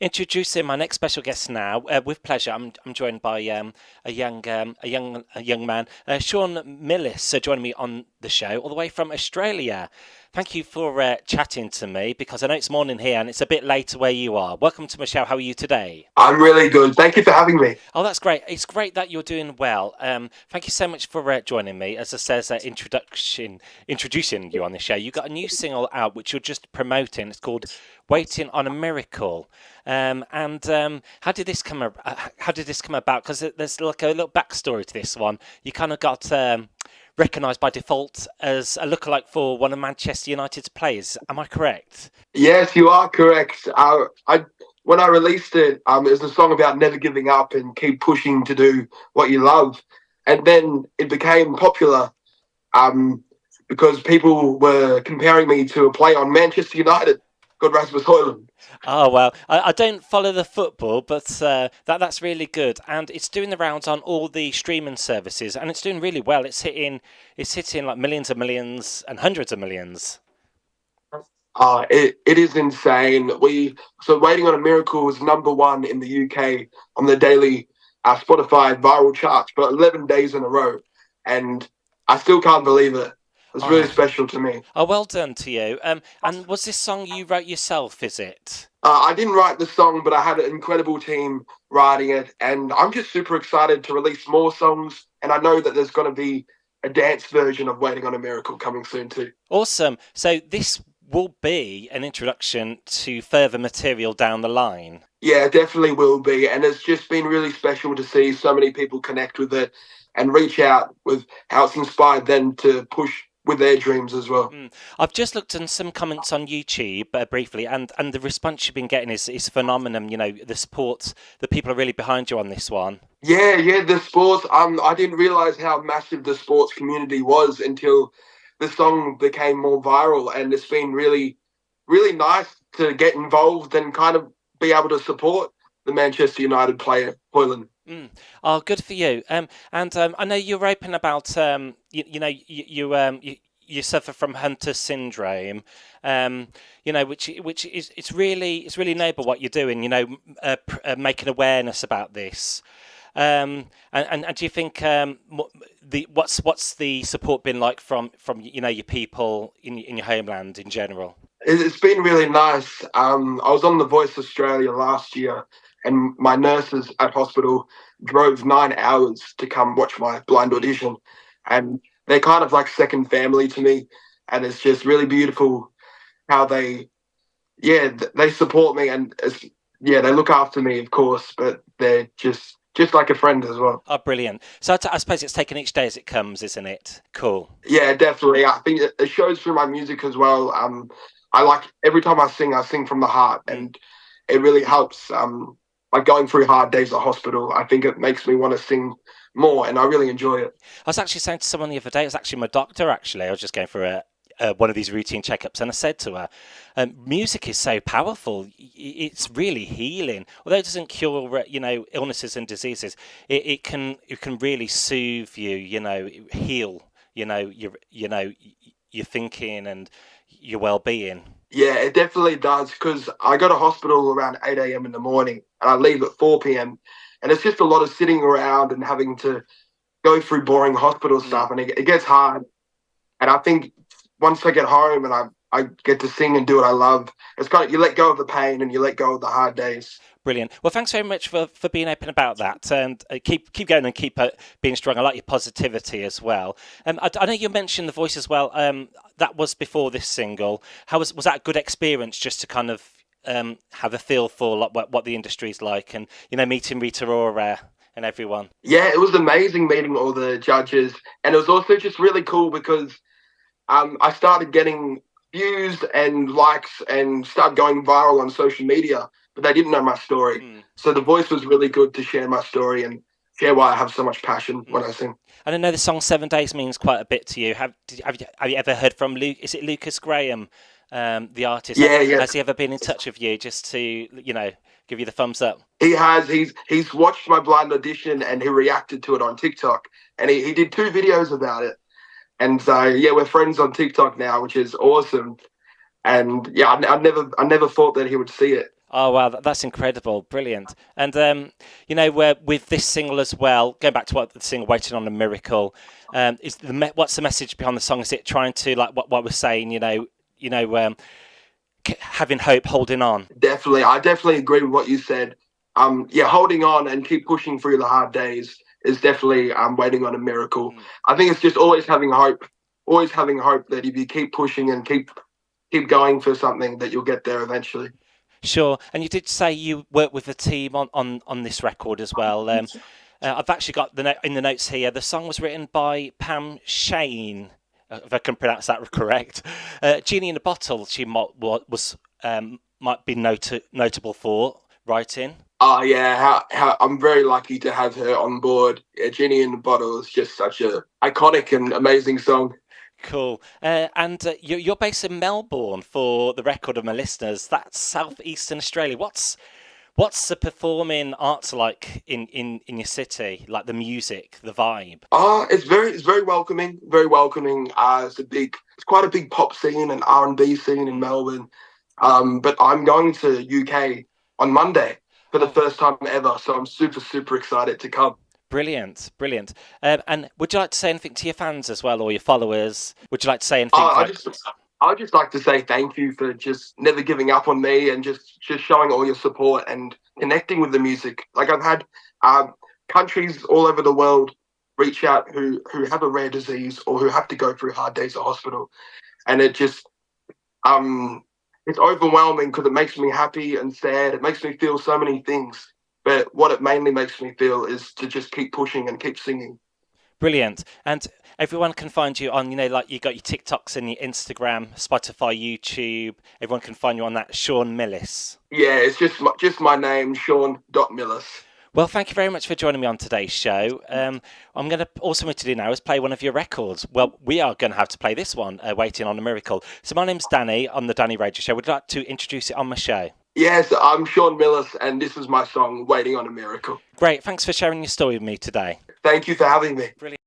Introducing my next special guest now, with pleasure. I'm joined by a young man, Sean Millis, joining me on the show all the way from Australia. Thank you for chatting to me because I know it's morning here and it's a bit later where you are. Welcome to Michelle. How are you today? I'm really good. Thank you for having me. Oh, that's great. It's great that you're doing well. Thank you so much for joining me. As I says, introducing you on the show. You got a new single out which you're just promoting. It's called "Waiting on a Miracle." And how did this how did this come about? Because there's like a little backstory to this one. You kind of got recognised by default as a lookalike for one of Manchester United's players. Am I correct? Yes, you are correct. I when I released it, it was a song about never giving up and keep pushing to do what you love, and then it became popular um, because people were comparing me to a play on Manchester United, God Rasmus Højlund. Oh well, I don't follow the football, but that's really good, and it's doing the rounds on all the streaming services, and it's doing really well. It's hitting like millions and millions and hundreds of millions. It is insane. Waiting on a Miracle was number one in the UK on the daily Spotify viral charts for 11 days in a row, and I still can't believe it. It's really Oh, special to me. well done to you. And was this song you wrote yourself? Is it? I didn't write the song, but I had an incredible team writing it, and I'm just super excited to release more songs. And I know that there's going to be a dance version of Waiting on a Miracle coming soon too. Awesome. So this will be an introduction to further material down the line. Yeah, it definitely will be, and it's just been really special to see so many people connect with it and reach out with how it's inspired them to push with their dreams as well. I've just looked at some comments on YouTube briefly, and the response you've been getting is phenomenal. You know, the support, the people are really behind you on this one. Yeah, the sports. I didn't realize how massive the sports community was until the song became more viral, and it's been really nice to get involved and kind of be able to support the Manchester United player Hoyland. Mm. Oh, good for you. And I know you're open about you suffer from Hunter syndrome. Which is it's really noble what you're doing. Making awareness about this. And do you think what's the support been like from your people in your homeland in general? It's been really nice. I was on The Voice Australia last year, and my nurses at hospital drove 9 hours to come watch my blind audition, and they're kind of like second family to me, and it's just really beautiful how they support me, and they look after me, of course, but they're just like a friend as well. Oh, brilliant. So I suppose it's taken each day as it comes, isn't it? Cool. Yeah, definitely. I think it shows through my music as well. I like every time I sing from the heart, Mm. and it really helps. Like going through hard days at hospital, I think it makes me want to sing more, and I really enjoy it. I was actually saying to someone the other day, it was actually my doctor, actually. I was just going for one of these routine checkups, and I said to her, music is so powerful. It's really healing. Although it doesn't cure, illnesses and diseases, it can really soothe you, heal, your thinking and your well-being. Yeah, it definitely does because I go to hospital around 8 a.m. in the morning, and I leave at 4 p.m. And it's just a lot of sitting around and having to go through boring hospital Mm. stuff, and it gets hard. And I think once I get home and I get to sing and do what I love, it's kind of you let go of the pain and you let go of the hard days. Brilliant. Well, thanks very much for being open about that, and keep going and keep being strong. I like your positivity as well. I know you mentioned the voice as well. That was before this single. How was that a good experience just to kind of have a feel for like, what the industry's like, and meeting Rita Ora and everyone. Yeah, it was amazing meeting all the judges, and it was also just really cool because I started getting views and likes and started going viral on social media, but they didn't know my story. Mm. So the voice was really good to share my story and share why I have so much passion when Mm. I sing. And I know the song 7 Days means quite a bit to you. Have you ever heard from Luke? Is it Lucas Graham, the artist? Yeah, Has he ever been in touch with you just to give you the thumbs up? he has. He's watched my blind audition and he reacted to it on TikTok, and he did 2 videos about it. And so yeah, we're friends on TikTok now, which is awesome. And yeah, I never thought that he would see it. Oh wow, that's incredible, brilliant. And with this single as well, going back to what the single "Waiting on a Miracle," what's the message behind the song? Is it trying to like what we're saying? Having hope, holding on. Definitely, I definitely agree with what you said. Yeah, holding on and keep pushing through the hard days is definitely waiting on a miracle. Mm. I think it's just always having hope that if you keep pushing and keep going for something, that you'll get there eventually. Sure. And you did say you worked with the team on this record as well. I've actually got in the notes here. The song was written by Pam Sheen, if I can pronounce that correct. Genie in a Bottle. She might be notable for writing. Oh yeah, how I'm very lucky to have her on board. Yeah, Genie in the Bottle is just such a iconic and amazing song. Cool. And you're based in Melbourne for the record of my listeners. That's southeastern Australia. What's the performing arts like in your city? Like the music, the vibe. It's very welcoming, very welcoming. It's quite a big pop scene and R&B scene in Melbourne. But I'm going to UK on Monday for the Oh, first time ever, so I'm super super excited to come. brilliant, brilliant. And would you like to say anything to your fans as well, or your followers? Would you like to say anything Uh, I like, just I'd just like to say thank you for just never giving up on me and just showing all your support and connecting with the music. Like I've had countries all over the world reach out who have a rare disease or who have to go through hard days at hospital, and um it's overwhelming because it makes me happy and sad. It makes me feel so many things. But what it mainly makes me feel is to just keep pushing and keep singing. brilliant? And everyone can find you on, like you got your TikToks and your Instagram, Spotify, YouTube. Everyone can find you on that. Sean Millis. Yeah, it's just my name, Sean.Millis. Well, thank you very much for joining me on today's show. I'm going to also what to do now is play one of your records. Well, we are going to have to play this one, "Waiting on a Miracle." So my name's Danny on the Danny Radio Show. Would you like to introduce it on my show? Yes, I'm Sean Millis, and this is my song, Waiting on a Miracle. Great. Thanks for sharing your story with me today. Thank you for having me. Brilliant.